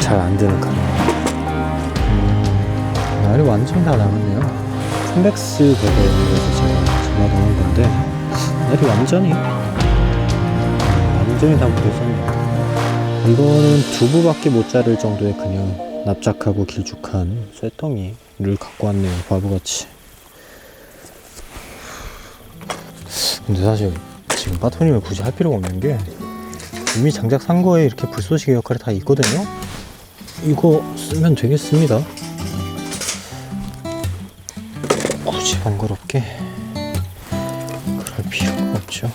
잘 안되는 카메라. 날이 완전히 다 나갔네요. 300스 버전에서 제가 전화동한 건데 날이 완전히 다 묻었었네요. 이거는 두부밖에 못 자를 정도의 그냥 납작하고 길쭉한 쇠덩이를 갖고 왔네요. 바보같이. 근데 사실 지금 바토님을 굳이 할 필요가 없는 게 이미 장작 산 거에 이렇게 불쏘시개 역할이 다 있거든요. 이거 쓰면 되겠습니다. 굳이 번거롭게 그럴 필요가 없죠.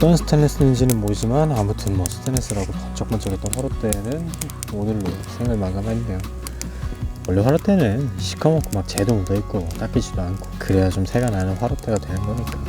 어떤 스테인리스인지는 모르지만 아무튼 뭐 스테인리스라고 번쩍번쩍했던 화롯대는 오늘로 생을 마감했네요. 원래 화롯대는 시커멓고 막 재도 묻어있고 닦이지도 않고 그래야 좀 새가 나는 화롯대가 되는 거니까.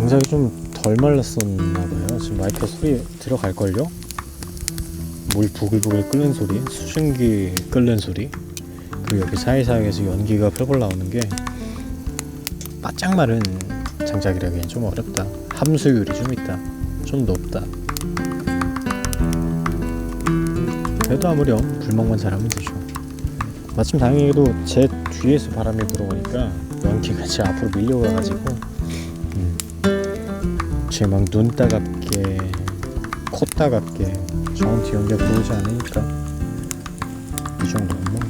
장작이 좀 덜 말랐었나봐요. 지금 마이크 소리 들어갈걸요? 물 부글부글 끓는 소리, 수증기 끓는 소리, 그리고 여기 사이사이에서 연기가 펄펄 나오는 게 바짝 마른 장작이라기엔 좀 어렵다. 함수율이 좀 있다. 좀 높다. 그래도 아무렴 불멍만 잘하면 되죠. 마침 다행히도 제 뒤에서 바람이 들어오니까 연기가 제 앞으로 밀려가가지고 제 막 눈 따갑게 코 따갑게 정확히 연기가 들어오지 않으니까 이 정도는 뭐.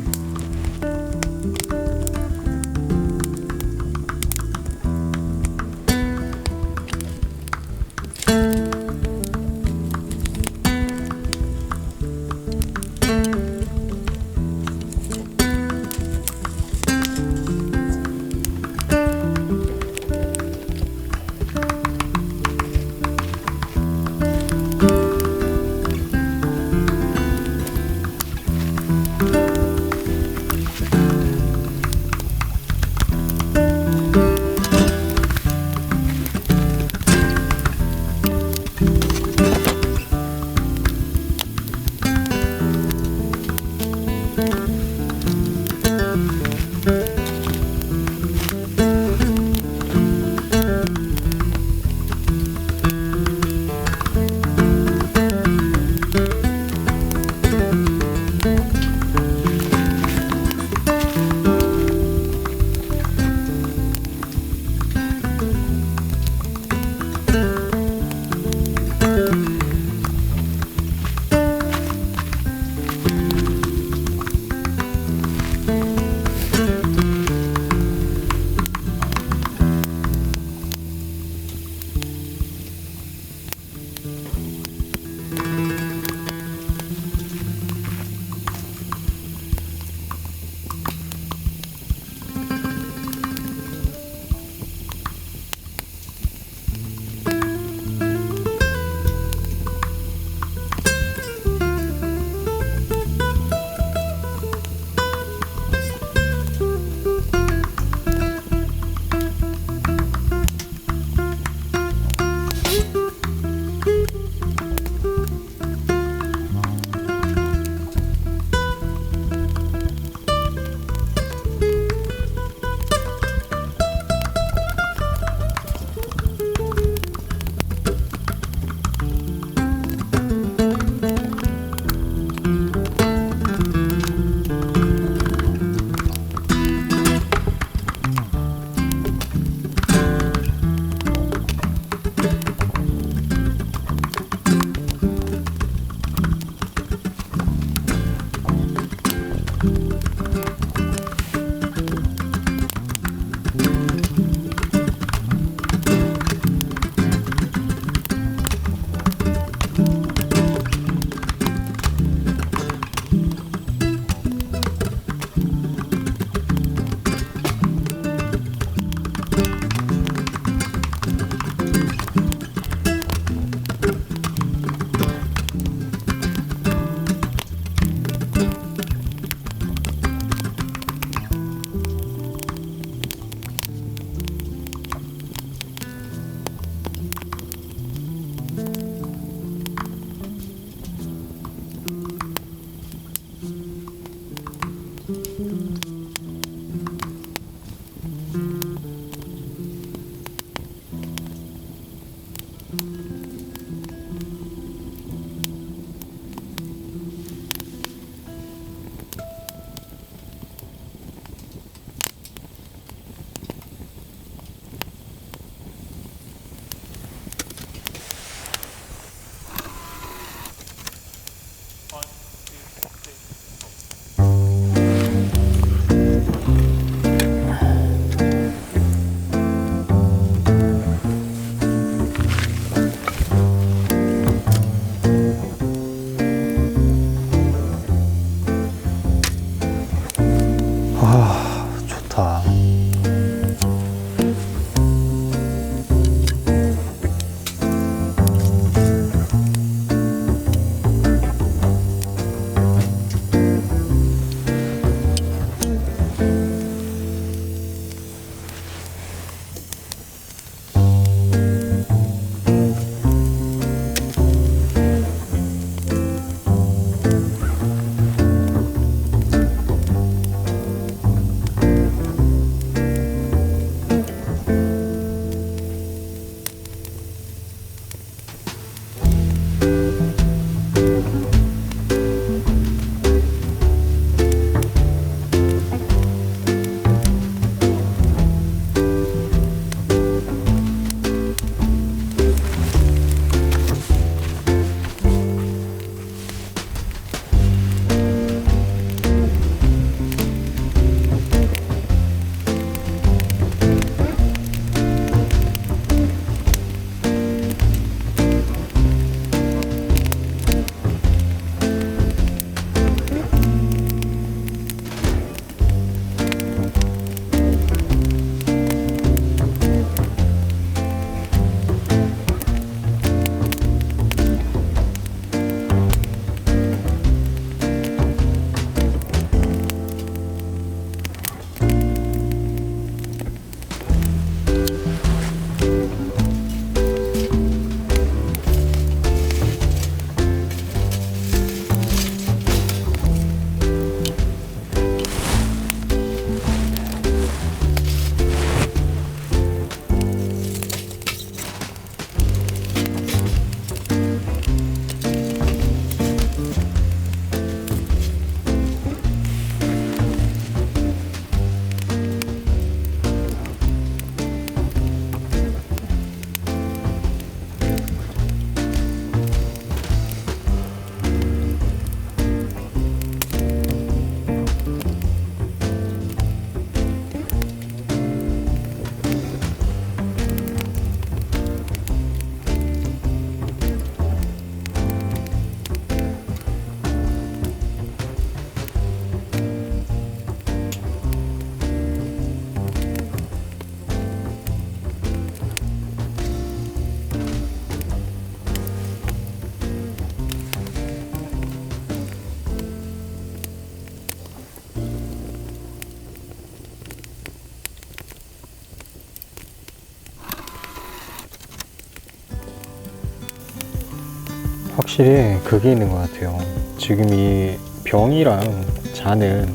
확실히 그게 있는 것 같아요. 지금 이 병이랑 잔은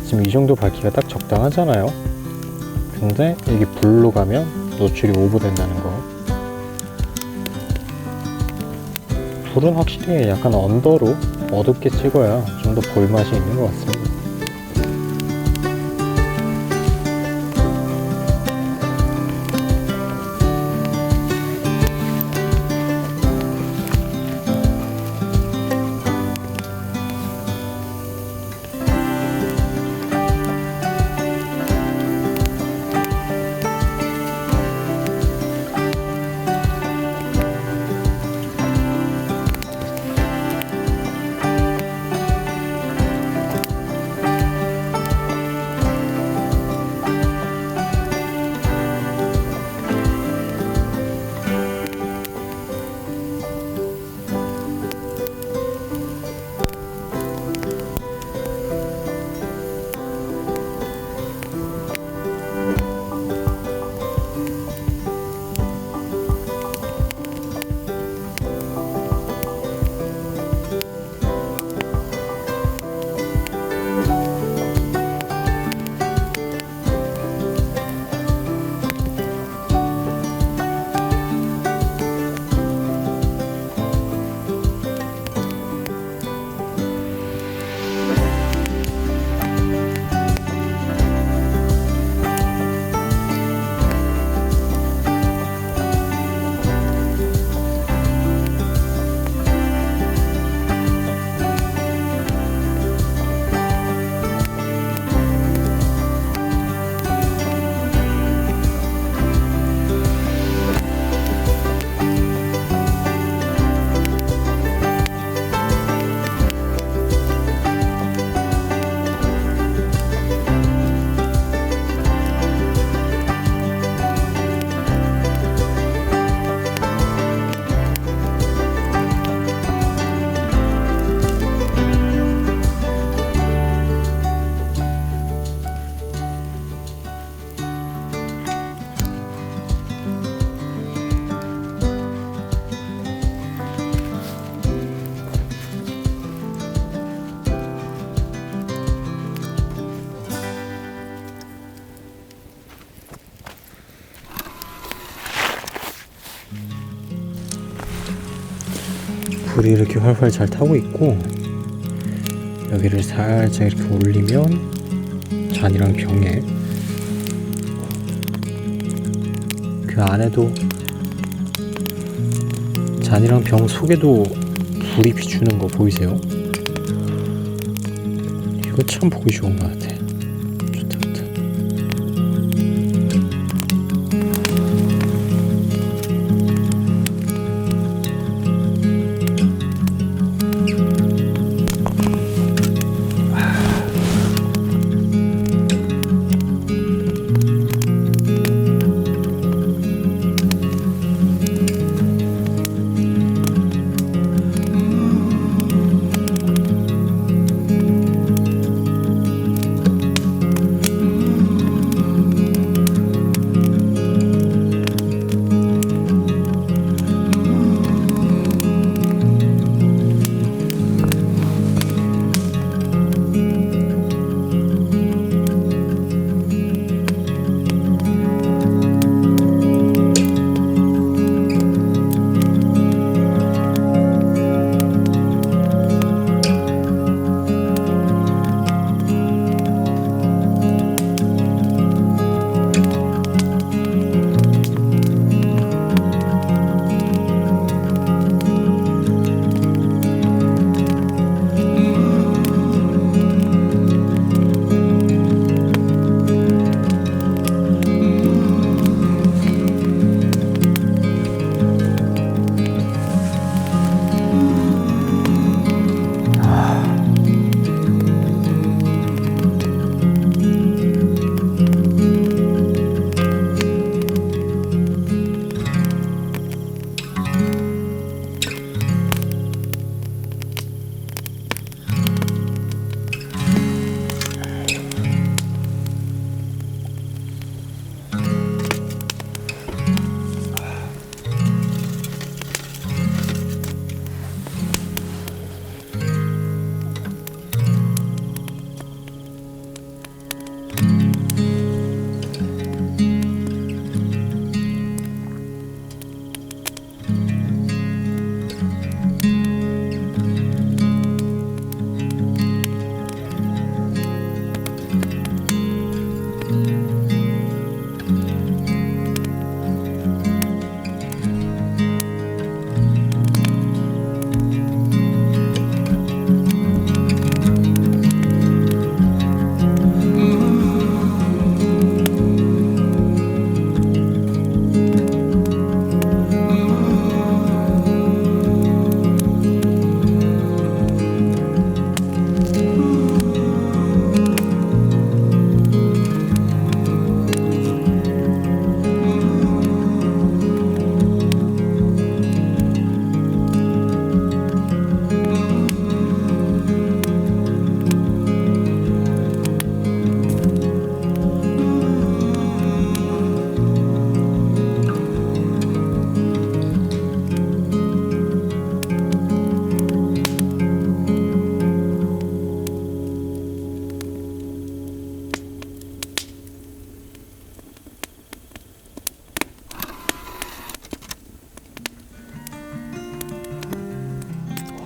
지금 이 정도 밝기가 딱 적당하잖아요. 근데 이게 불로 가면 노출이 오버된다는 거. 불은 확실히 약간 언더로 어둡게 찍어야 좀 더 볼맛이 있는 것 같습니다. 불이 이렇게 활활 잘 타고 있고, 여기를 살짝 이렇게 올리면 잔이랑 병에, 그 안에도 잔이랑 병 속에도 불이 비추는 거 보이세요? 이거 참 보기 좋은 것 같아. 좋다 좋다.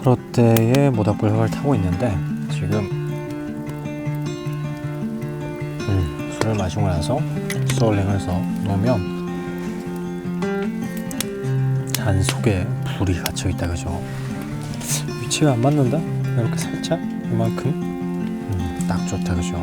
화롯대에 모닥불 흙을 타고 있는데 지금 술을 마시고 나서 소울링을 해서 놓으면 잔 속에 불이 갇혀있다, 그죠? 위치가 안 맞는다? 이렇게 살짝 이만큼 딱 좋다, 그죠?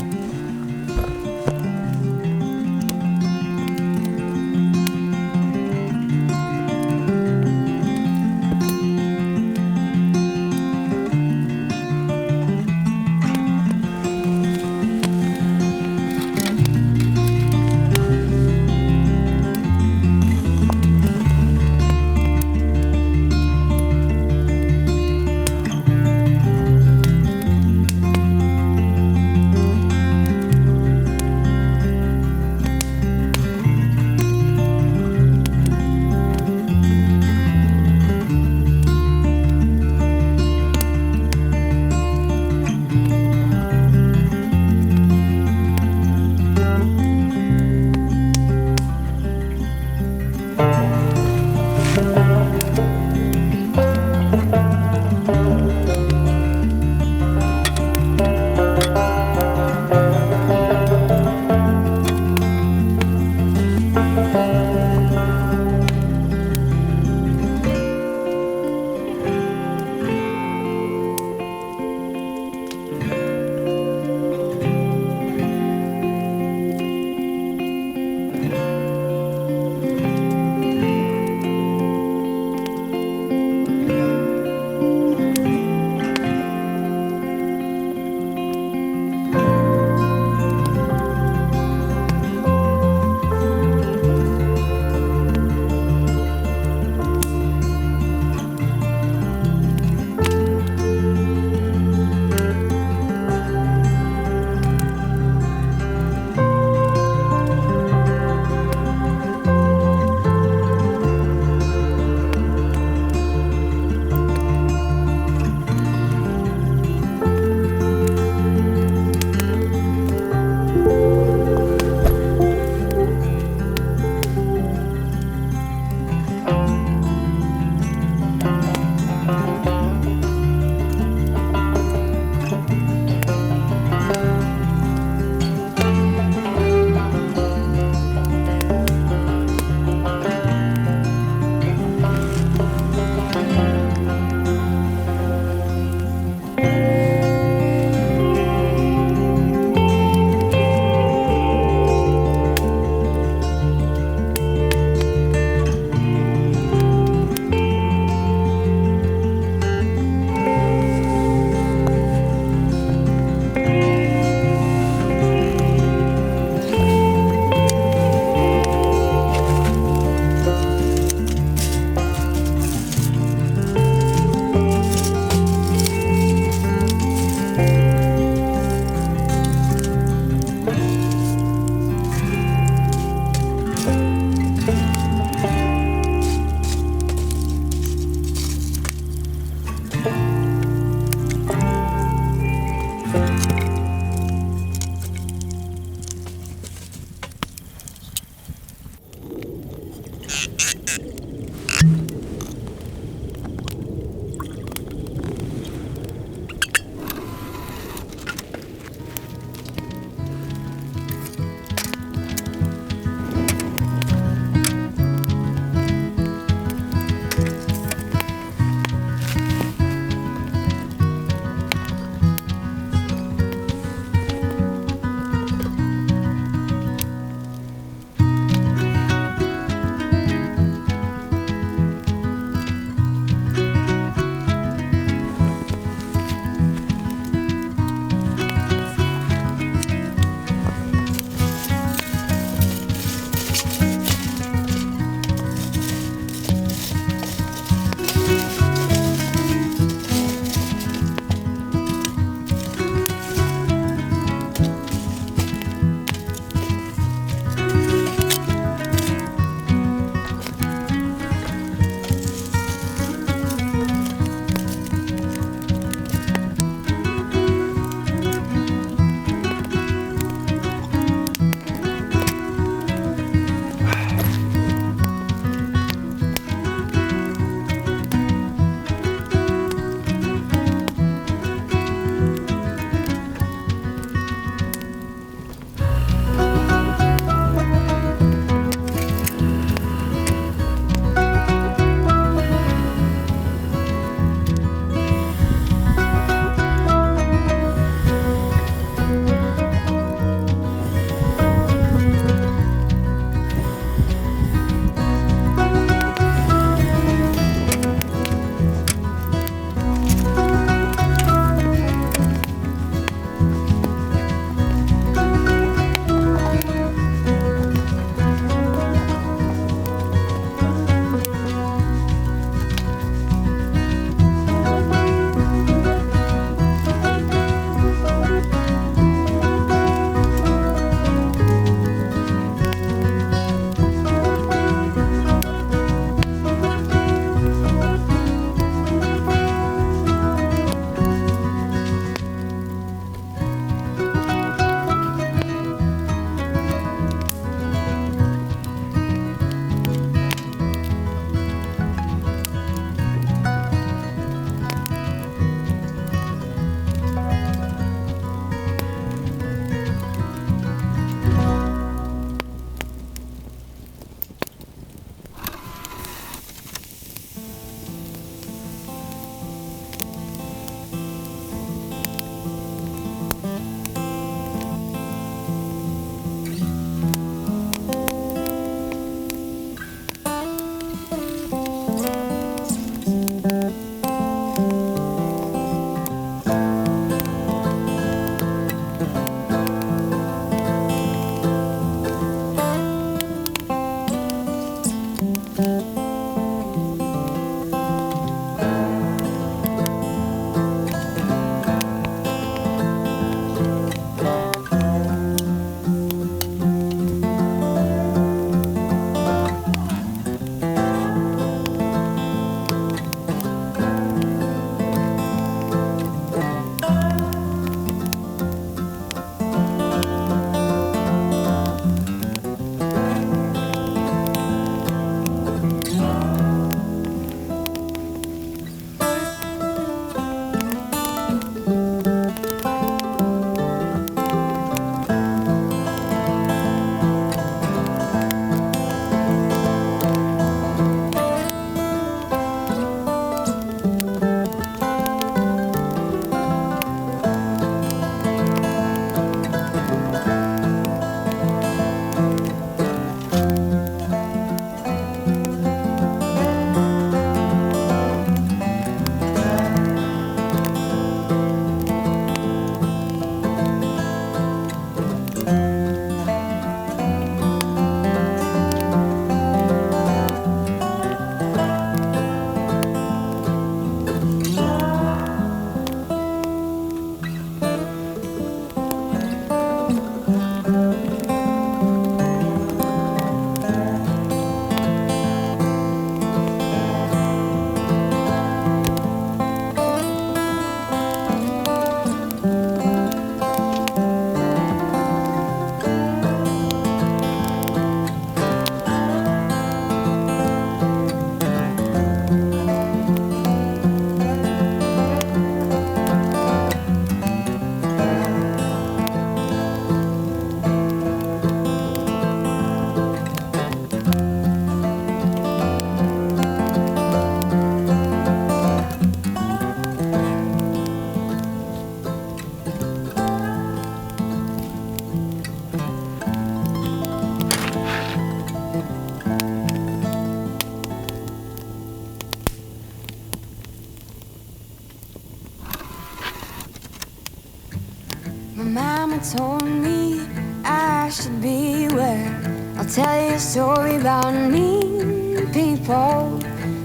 told me I should beware. I'll tell you a story about mean people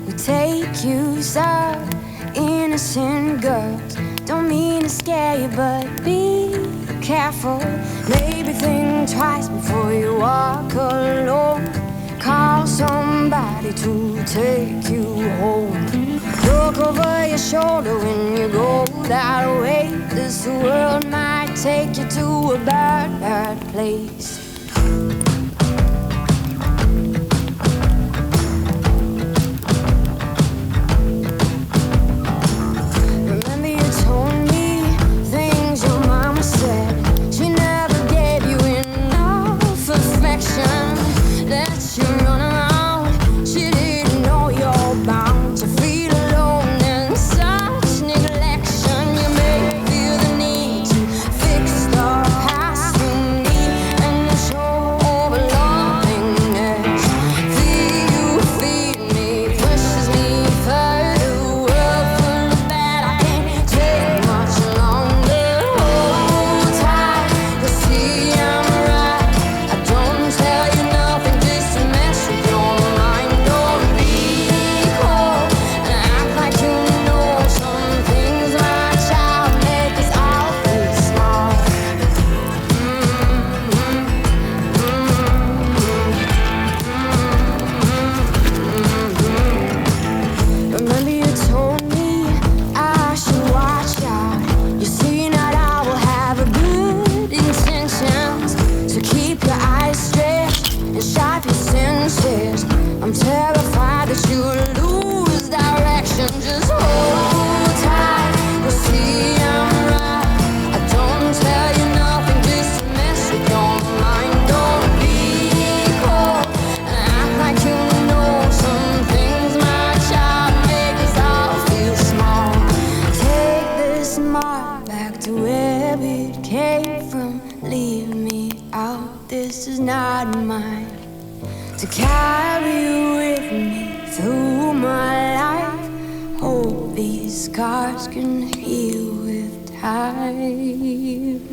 who take you side. Innocent girls, don't mean to scare you, but be careful. Maybe think twice before you walk alone. Call somebody to take you home. Look over your shoulder when you go that way. This world might take you to a bad, bad place. Remember you told me things your mama said. She never gave you enough affection. Let you run around. She didn't know you're bound to feel alone and such neglection. You may feel the need to fix the past you need and show overlovingness. Feed you, feed me, pushes me further. World full of bad, I can't take much longer. Hold tight, you'll see I'm right. I don't tell you nothing just to mess with your mind. Don't be cold and act like you know some things. My child, make us all feel small. Remember you told me I should watch out. You see now I will have a good intentions. So keep your eyes stretched and sharp your senses. I'm terrified that you'll lose direction. Just hold tight, you'll see I'm right. I don't tell you nothing just to mess with your mind. Don't be cold and act like you know some things. My child, make us all feel small. Take this mark back to where it came from. Leave me out, this is not mine. To carry with me through my life. Hope these scars can heal with time.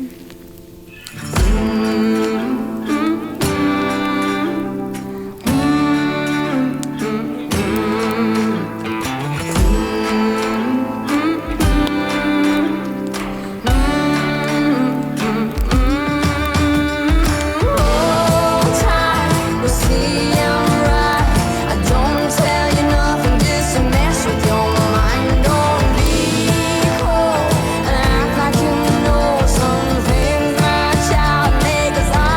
Hold tight, you'll see I'm right. I don't tell you nothing just to mess with your mind. Don't be cold and act like you know some things. My child, make us all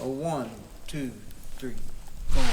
1, 2, 3, go.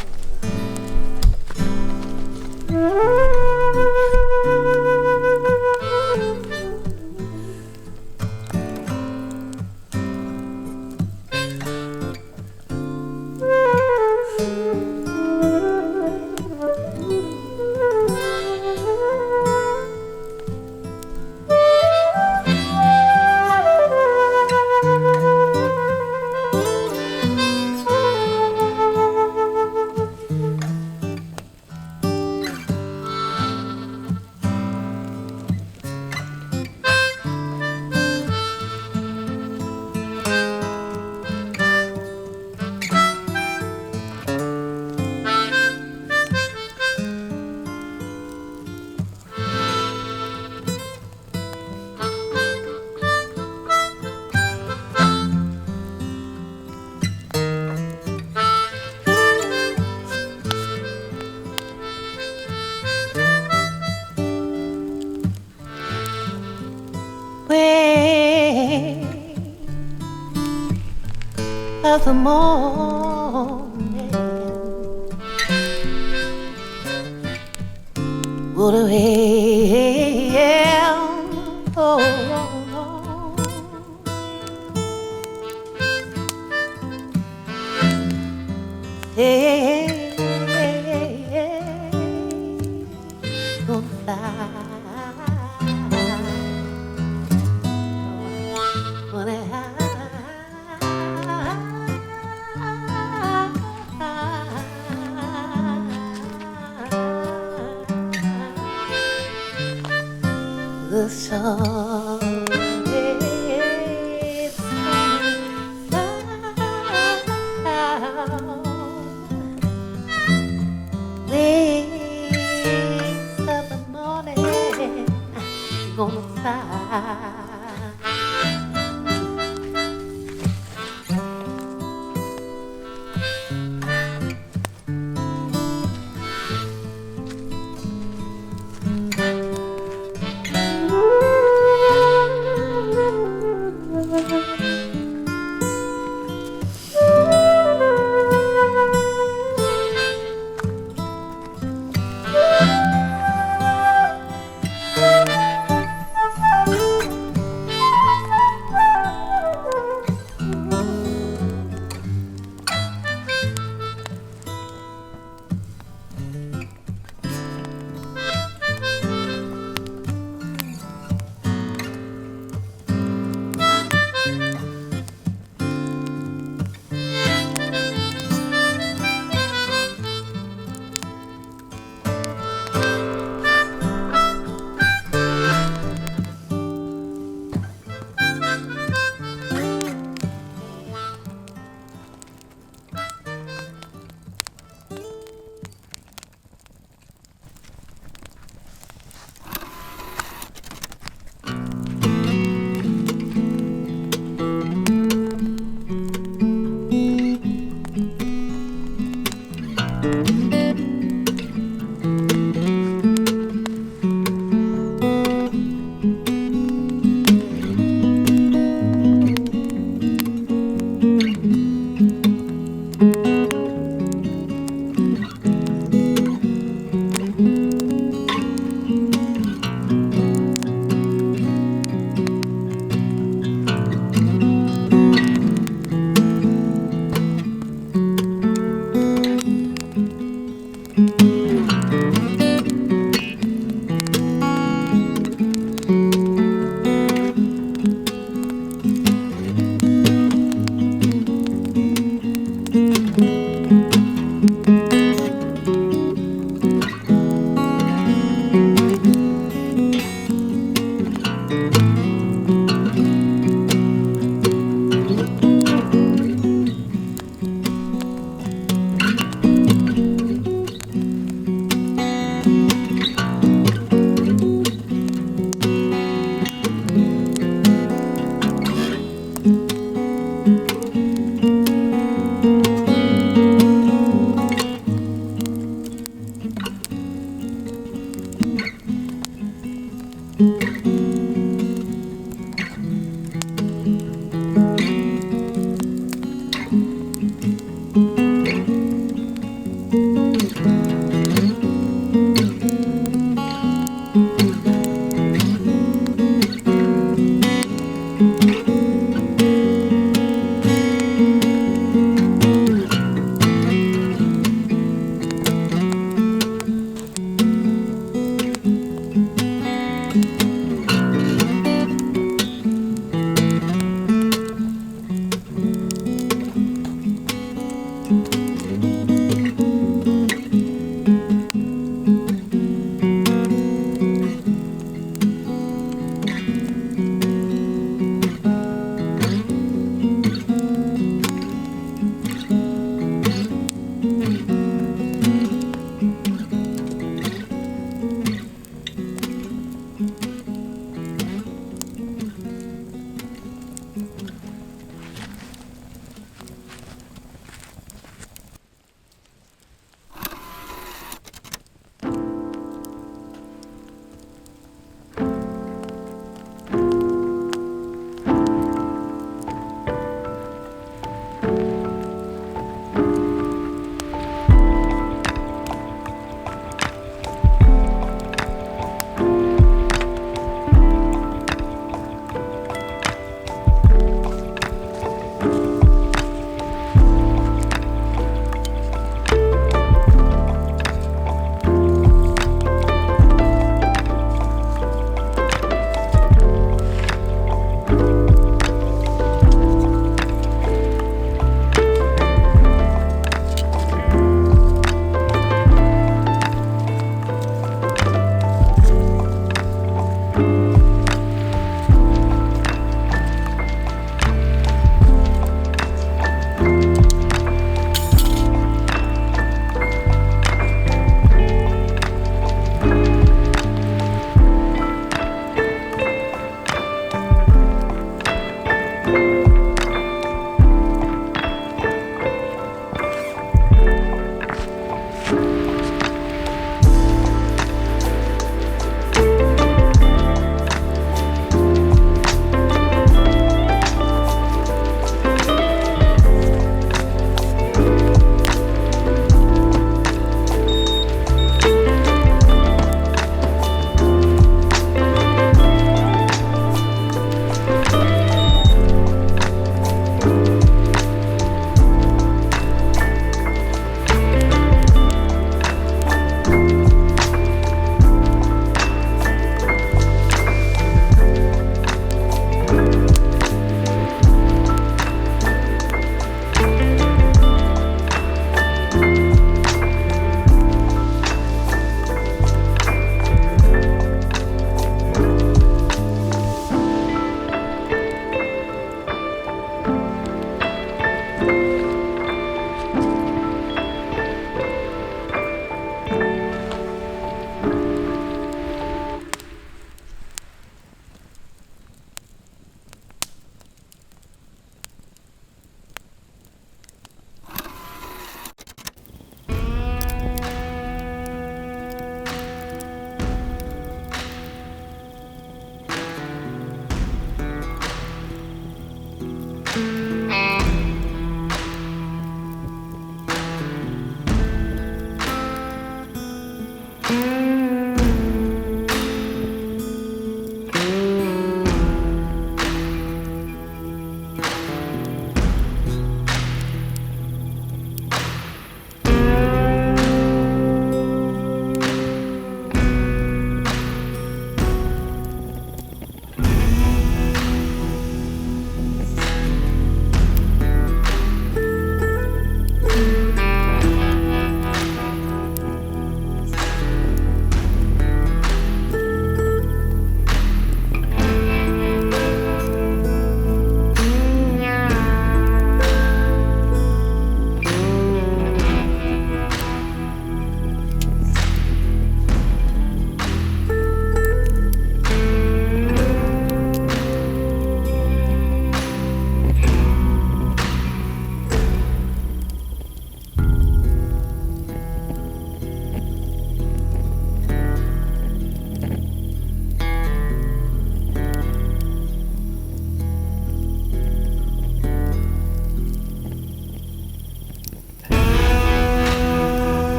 Of the morning would away, oh, hey, gonna fly. The sun